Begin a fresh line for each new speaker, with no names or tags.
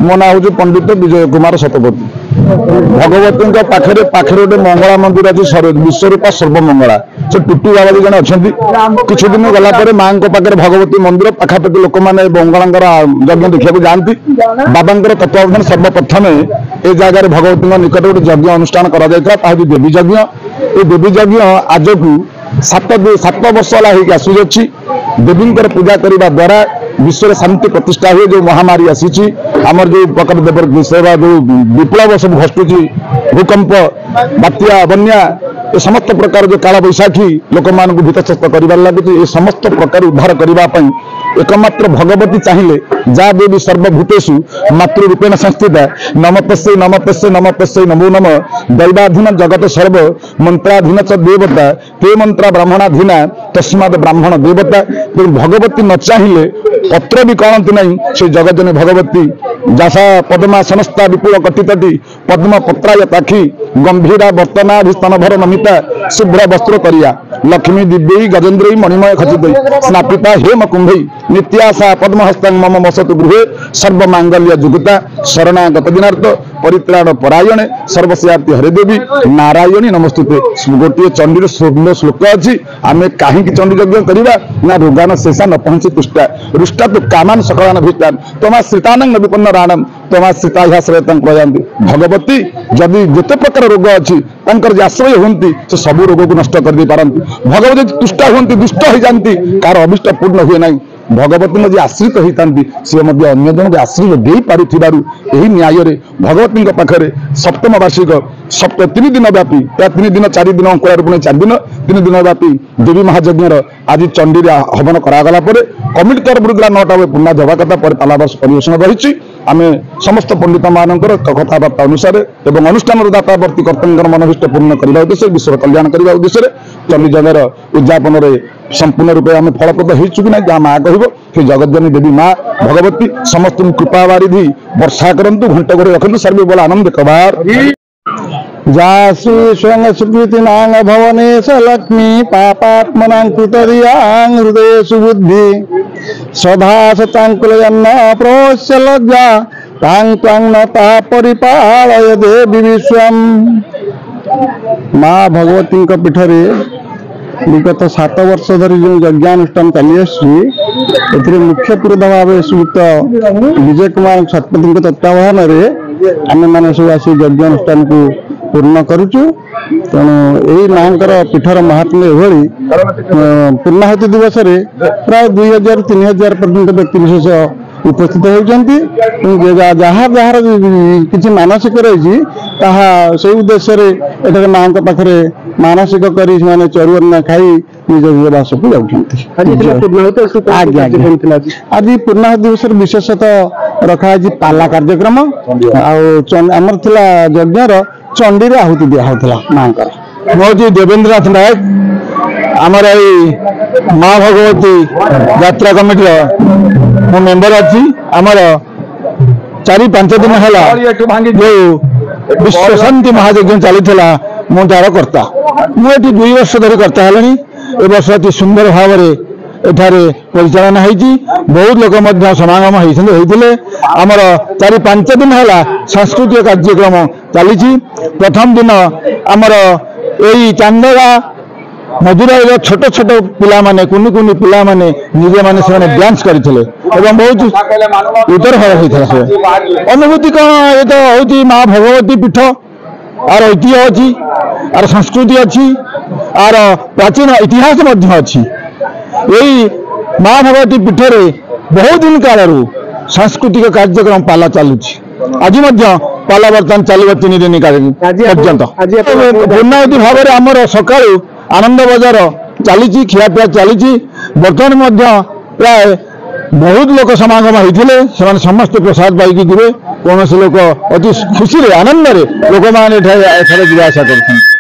मो ना हूँ पंडित विजय कुमार शतपथी। भगवती पाखे गोटे मंगला मंदिर अच्छी विश्वरूपा सर्वमंगला से टुटू बाबा जन अच्छा किसी दिन गलापर माँ पाखे भगवती मंदिर पाखापाखि लोक मैंने मंगला यज्ञ देखा जाती बाबा तत्वावधान सर्वप्रथम ए जगार भगवती निकट गोटे यज्ञ अनुष्ठान कर देवी यज्ञ। ये देवी यज्ञ आज को 7 वर्ष है आसूची देवी पूजा करने द्वारा विश्व शांति प्रतिष्ठा हुए जो महामारी आसी आमर जो प्रकार देवर सेवा जो विप्लव सब घटुची भूकंप बात्या बन्या ये समस्त प्रकार जो काला बैशाखी लोक मान भीतस्त कर लगे समस्त प्रकार उद्धार करने एकमात्र भगवती चाहिए जा देवी सर्वभूतेषु मातृरूपेण संस्थिता नमतस्यै नमो नम दैवाधीन जगत सर्व मंत्राधीन च देवता ते मंत्रा ब्राह्मणाधीना तस्माद ब्राह्मण देवता। भगवती न चाहिए पत्र भी कहती नहीं से जगजनी भगवती जासा पद्मा समस्ता विपुल कटितटी पद्म पत्राय ताखी गंभीरा वर्तनाभिस्तन भर नमिता शुभ्र वस्त्र करिया लक्ष्मी दिव्यै गजेन्द्रै मणिमय खचित स्नापिता हेम कुंभै नित्याशा पद्महस्तं मम वसतु गृहे सर्वमांगल्य जुगुता शरणागत दिनार्थ परित्राण परायणे सर्वस्याति हरे देवी नारायणी नमस्तुते। गोटे चंडीर सुंदर श्लोक अच्छी आम कहीं चंडी यज्ञ करवा ना रोगान शेषा न पहुंची तुष्टा रुष्टा तो कामान सकलान भीष्टान तमा श्रितानंग विपन्न राणम तमा श्रिता श्रेतं प्रयान्ति। भगवती जदि जिते प्रकार रोग अच्छी आश्रय होती से सबू रोग को नष्ट कर पारती। भगवती तुष्टा होती दुष्ट हो जाती कार अभिष्ट पूर्ण हुए ना भगवती मध्य आश्रित होता सी अन्य जन को आश्रय दे पारी न्याय भगवती पाखे सप्तम वार्षिक 3 दिन व्यापी या 3 दिन 4 दिन अंकुरारोपण 4 दिन 3 दिन व्यापी देवी महायज्ञ आज चंडी हवन करागला कमिटी तरफ 9टा बजे पूर्णा जवा कथा पर तालाबर्ष परिवेशन रही आम समस्त पंडित मानकर कथबार्ता अनुसार एवं अनुष्ठान दातावर्ती कर्ता मनोभिष्ट पूर्ण करने उद्देश्य विश्व कल्याण करने उद्देश्य चंडी जगह उद्यापन संपूर्ण रूपे आम फलप्रद होचु कि ना जहाँ माँ कह जगतजनी देवी माँ भगवती समस्त कृपा बारिधि वर्षा करंतु घंट घोड़े रखु सर्वे बोल आनंद कबार जाश्री स्वयं स्मृति नांग भवनेश लक्ष्मी पापात्मनां कृतरियां हृदय सुबुद्धि सदा सतांकुलयन्न प्रोश्य लज्जा तां त्वां नता परिपालय देवी विश्वम। माँ भगवती पीठरे विगत 7 वर्ष धरी जो यज्ञानुष्ठान चली मुख्य पुरोधा भाव श्रीयुक्त विजय कुमार शतपथी तत्वावधान आम मैंने सब आस यज्ञानुष्ठान को पूर्ण करुचु। तेणु यही माँ पीठर महात्म्य एभली पूर्णाहुति दिवस प्राय 2000-3000 पर्यंत व्यक्ति विशेष उपस्थित होती जहाँ जार किसी मानसिक रही से उद्देश्य एठार माँ पाखे मानसिक कर चरुअन्न खाई निज निवास को जाती। आज पूर्णाहुति दिवस विशेषतः रखाई पाला कार्यक्रम आमर यज्ञर चंडी आहुति दिया माँ मो देवेन्द्रनाथ नायक आमर माँ भगवती यात्रा कमिटी मो मेम्बर अच्छी आमर 4-5 दिन है जो विश्व शांति महायज्ञ चली मु तार कर्ता मुझे 2 वर्ष धरी कर्ता है ए वर्ष अति सुंदर भाव एठारे परिचालना होती बहुत लोक समागम होते आमर 4-5 दिन है सांस्कृतिक कार्यक्रम चली। प्रथम दिन आमर यही चांदगा मधुराई छोट छोट पिला माने कुनी कुनी पिला माने निजे माने से डांस करथिले एवं बहुत उदर होता से अनुभूति कौन ये तो होती माँ भगवती पीठ आर ऐतिह्य अच्छी आर संस्कृति अच्छी आर प्राचीन इतिहास अच्छी यही माँ भगवती पीठरे बहुत दिन कालू सांस्कृतिक कार्यक्रम पाला चलुची आज पाला बर्तमान चलो 3 दिन पर्यंत पूर्णाहुति भाव में आमर सका आनंद बजार चली खियापिया चली बर्तमान प्राय बहुत लोक समागम होते समस्त प्रसाद पाई गए कौन लोक अति खुशी आनंद लोक मैंने जावासा कर।